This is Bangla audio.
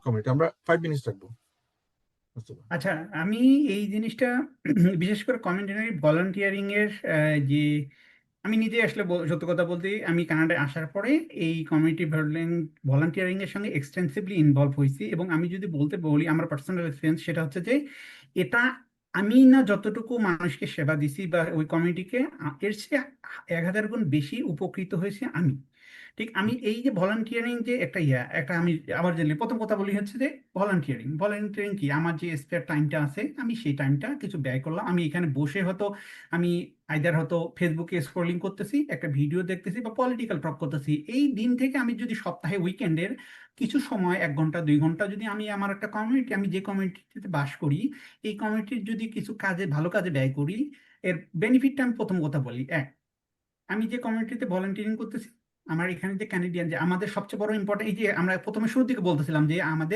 কমিউনিটি। আমরা 5 মিনিটস রাখবো। আচ্ছা, আমি এই জিনিসটা বিশেষ করে কমিউনিটি ভলান্টিয়ারিং এর যে আমি নিজে আসলে সত্য কথা বলতে আমি কানাডায় আসার পরে এই কমিউনিটি ভলান্টিয়ারিং এর সঙ্গে এক্সটেন্সিভলি ইনভলভ হয়েছি, এবং আমি যদি বলতে বলি আমার পার্সোনাল এক্সপিরিয়েন্স সেটা হচ্ছে যে এটা আমি না যতটুকু মানুষকে সেবা দিছি বা ওই কমিউনিটিকে, এর চেয়ে 1000 গুণ বেশি উপকৃত হয়েছে আমি। ঠিক, আমি এই যে ভলান্টিয়ারিং যে একটা আমি আবার জানি প্রথম কথা বলি হচ্ছে যে ভলান্টিয়ারিং কি, আমার যে স্পেয়ার টাইমটা আছে আমি সেই টাইমটা কিছু ব্যয় করলাম। আমি এখানে বসে হয়তো আমি আইদার হয়তো ফেসবুকে স্ক্রলিং করতেছি, একটা ভিডিও দেখতেছি বা পলিটিক্যাল টক করতেছি। এই দিন থেকে আমি যদি সপ্তাহে উইকেন্ডের কিছু সময় 1 ঘন্টা 2 ঘন্টা যদি আমি আমার একটা কমিউনিটি, আমি যে কমিউনিটিতে বাস করি এই কমিউনিটির যদি কিছু কাজে ভালো কাজে ব্যয় করি, এর বেনিফিটটা আমি প্রথম কথা বলি। আমি যে কমিউনিটিতে ভলান্টিয়ারিং করতেছি, আমার এখানে যে ক্যানাডিয়ান, যে আমাদের সবচেয়ে বড় ইম্পর্টেন্ট, এই যে আমরা প্রথমে শুরুর দিকে বলতেছিলাম যে আমাদের